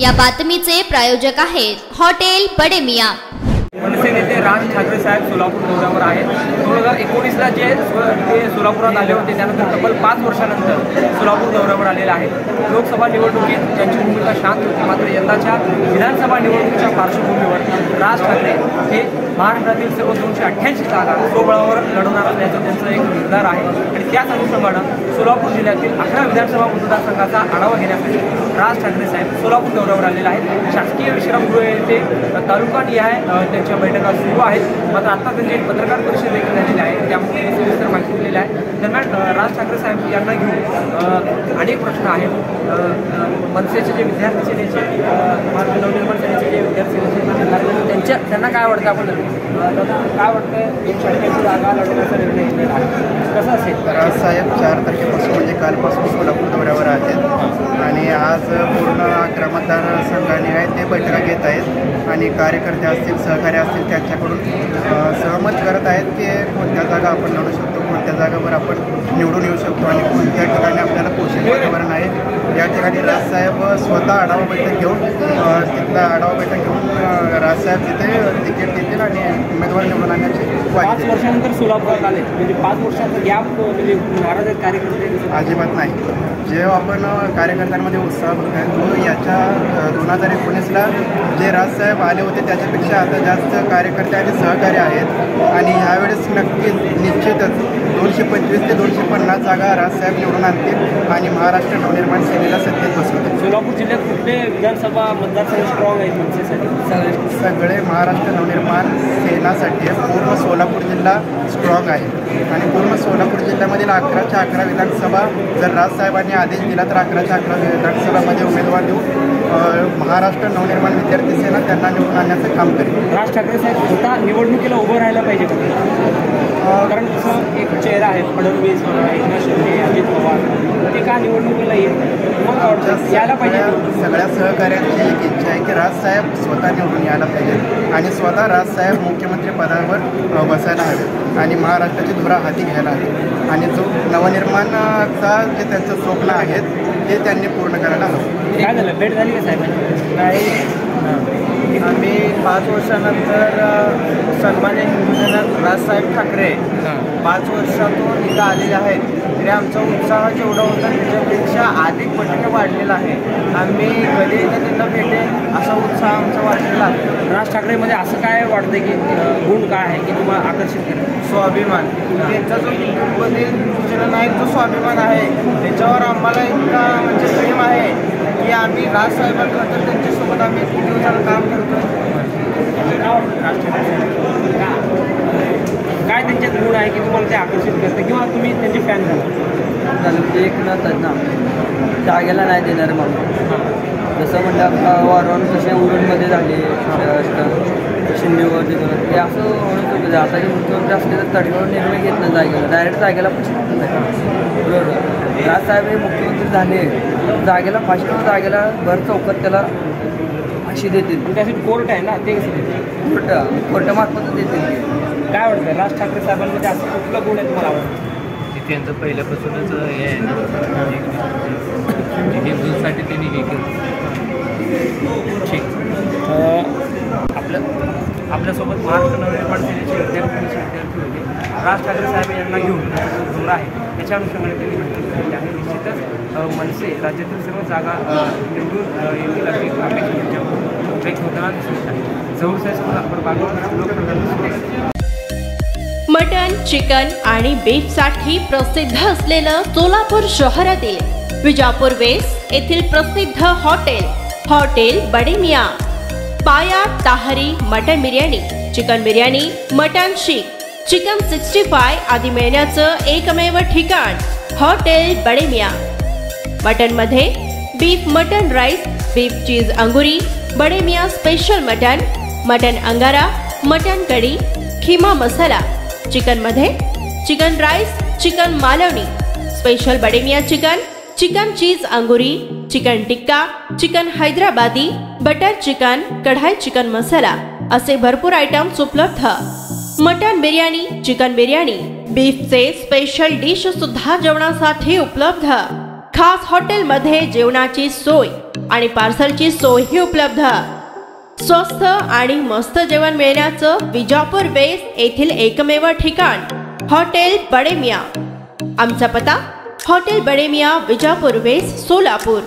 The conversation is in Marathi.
या बातमीचे प्रायोजक आहेत हॉटेल बडे मियाँ। मनसे नेते राज ठाकरे साहेब सोलापूर दौऱ्यावर आहेत। 2019ला जे ते सोलापुरात आले होते त्यानंतर तब्बल 5 वर्षानंतर सोलापूर दौऱ्यावर आलेले आहेत। लोकसभा निवडणुकीत त्यांची भूमिका शांत होती, मात्र यंदाच्या विधानसभा निवडणुकीच्या पार्श्वभूमीवर राज ठाकरे हे महाराष्ट्रातील सर्व 288 जागा स्वबळावर लढवणार असल्याचा त्यांचा एक निर्धार आहे आणि त्याच अनुषंगानं सोलापूर जिल्ह्यातील 11 विधानसभा मतदारसंघाचा आढावा घेण्यासाठी राज ठाकरे साहेब सोलापूर दौऱ्यावर आलेले आहेत। शासकीय विश्रामगृह येथे तालुकानिहाय त्यांच्या बैठका सुरू आहेत, मात्र आता त्यांची एक पत्रकार परिषद देखील झालेली आहे, त्यामध्ये सविस्तर माहिती दिलेली आहे। दरम्यान राज ठाकरे साहेब यांना घेऊन अनेक प्रश्न आहेत। मनसेचे जे विद्यार्थी सेनेचे महाराष्ट्र नवनिर्माण सेनेचे जे विद्यार्थी सेनेचे त्यांना काय वाटतं, आपण काय वाटतं 288 जागा लढवण्याचा निर्णय घेतलेला आहे, कसं असेल? राजसाहेब 4 तारखेपासून म्हणजे कालपासून सोलापूर दौऱ्यावर आहेत आणि आज पूर्ण 11 मतदारसंघाने आहेत ते बैठका घेत आहेत आणि कार्यकर्ते असतील, सहकारी असतील त्यांच्याकडून सहमत करत आहेत की कोणत्या जागा आपण लढू शकतो, कोणत्या जागावर आपण निवडून येऊ शकतो आणि कोणत्या ठिकाणी आपल्याला पोषक वातावरण आहे। या ठिकाणी राजसाहेब स्वतः आढावा बैठक घेऊन तिथला आढावा बैठक घेऊन राजसाहेब तिथे तिकीट देतील आणि उमेदवार निवडून आणण्याची 5 वर्षानंतर सोलापुरात आले, म्हणजे 5 वर्षांचा गॅप म्हणजे नाराज आहेत कार्यकर्ते? अजिबात नाही। जेव्हा आपण कार्यकर्त्यांमध्ये उत्साह बघतोय तो याच्या 2019ला जे राजसाहेब आले होते त्याच्यापेक्षा आता जास्त कार्यकर्ते आणि सहकारी आहेत आणि ह्यावेळेस नक्कीच निश्चितच 225 ते 250 जागा राजसाहेब निवडून आणतील आणि महाराष्ट्र नवनिर्माण सेनेला सत्तेत बसवतील। सोलापूर जिल्ह्यात कुठले विधानसभा मतदारसंघ स्ट्रॉंग आहेत मनसेसाठी? सगळे महाराष्ट्र नवनिर्माण सेनासाठी पूर्ण सोलापूर जिल्हा स्ट्रॉंग आहे आणि पूर्ण सोलापूर जिल्ह्यामधील 11च्या 11 विधानसभा जर राजसाहेबांनी आदेश दिला तर 11च्या 11 विधानसभामध्ये उमेदवार देऊन महाराष्ट्र नवनिर्माण विद्यार्थी सेना त्यांना निवडून आणण्याचं काम करेल। राज ठाकरे साहेब स्वतः निवडणुकीला उभं राहायला पाहिजे का? कारण तसं एक चेहरा आहे, फडणवीस, एकनाथ शिंदे, अजित पवार, ते का निवडणुकीला यायला पाहिजे? सगळ्या सहकार्यांची एक इच्छा आहे की राजसाहेब स्वतः निवडून यायला पाहिजे आणि स्वतः राजसाहेब मुख्यमंत्री पदावर बसायला हवे आणि महाराष्ट्राची धुरा हाती घ्यायला हवी आणि जो नवनिर्माणाचा जे त्यांचं स्वप्न आहेत ते त्यांनी पूर्ण करायला हवं। काय झालं, भेट झाली का साहेबांची? नाही, आम्ही 5 वर्षानंतर सन्मान्य हिंदुजनात राजसाहेब ठाकरे 5 वर्षातून इथं आलेले आहेत, तरी आमचा उत्साह जेवढा होता त्याच्यापेक्षा अधिक पटीने वाढलेला आहे। आम्ही कधी एकदा त्यांना भेटेल असा उत्साह आमचा वाढलेला आहे। राज ठाकरेमध्ये असं काय वाटतं की गुण काय आहे की तुम्हाला आकर्षित करेल? स्वाभिमान, त्यांचा जो हिंदूंमधील जननायक जो स्वाभिमान आहे त्याच्यावर आम्हाला इतका म्हणजे प्रेम आहे की आम्ही राजसाहेबांबद्दल त्यांच्यासोबत आम्ही खूप दिवसाला काम करतो। काय त्यांच्यात गुण आहे की तुम्हाला ते आकर्षित करतं किंवा तुम्ही त्यांचे फॅन झालं? म्हणजे एक नसतात ना, जागेला नाही देणार म्हणून, जसं म्हटलं वारवण कसे उरणमध्ये झाले शिंदेवर ते असं म्हणत होतं। आता जे मुख्यमंत्री असले तर तडीवर निर्णय घेत नाही जागेला, डायरेक्ट जागेला फाशी नाही। बरोबर, राजसाहेब हे मुख्यमंत्री झाले, जागेला फाशी जागेला भर चौकात त्याला फाशी देतील। त्यासाठी कोर्ट आहे ना, ते कसं देतील? कोर्टामार्फत देतील। काय वाटतं राज ठाकरे साहेबांमध्ये असं कुठलं गुण आहे तुम्हाला आवडतं? त्यांचं पहिल्यापासूनच हे आहे ना, हिंदूंसाठी त्यांनी हे केलं। ठीक, आपल्यासोबत महाराष्ट्र नवनिर्माण सेनेचे विद्यार्थी होते। राज ठाकरे साहेब यांना घेऊन दौरा आहे, त्याच्या अनुषंगाने त्यांनी म्हटलं आहे निश्चितच मनसे राज्यातील सर्व जागा निवडून येतील अशी अपेक्षा व्यक्त होताना दिसत आहे। जवळ साहेब आपण बागेवर मटन, चिकन आणि बीफसाठी प्रसिद्ध असलेलं सोलापूर शहरातील विजापूर वेस्ट येथील प्रसिद्ध hotel Bade Miyan. Paya tahri mutton biryani, chicken biryani, mutton seekh, chicken 65 आदी मिळण्याचं एकमेव ठिकाण हॉटेल बडे मियाँ। मटन मध्ये beef mutton rice, beef cheese angoori, Bade Miyan special mutton, mutton angara, mutton kadhi, keema masala. Chicken मध्ये chicken rice, chicken Malvani, special Bade Miyan chicken, chicken cheese angoori, chicken tikka, chicken Hyderabadi, butter chicken, kadai chicken masala असे भरपूर आयटम्स उपलब्ध। मटन बिर्याणी, चिकन बिर्याणी, बीफचे स्पेशल डिश सुद्धा जेवणासाठी उपलब्ध। खास हॉटेलमध्ये जेवणाची सोय, आणि पार्सलची सोयही उपलब्ध। स्वस्त आणि मस्त जेवण मिळण्याचं विजापूर वेस्ट येथील एकमेव ठिकाण हॉटेल बडे मियाँ। आमचा पत्ता हॉटेल बडे मियाँ, विजापूर वेस्ट, सोलापूर।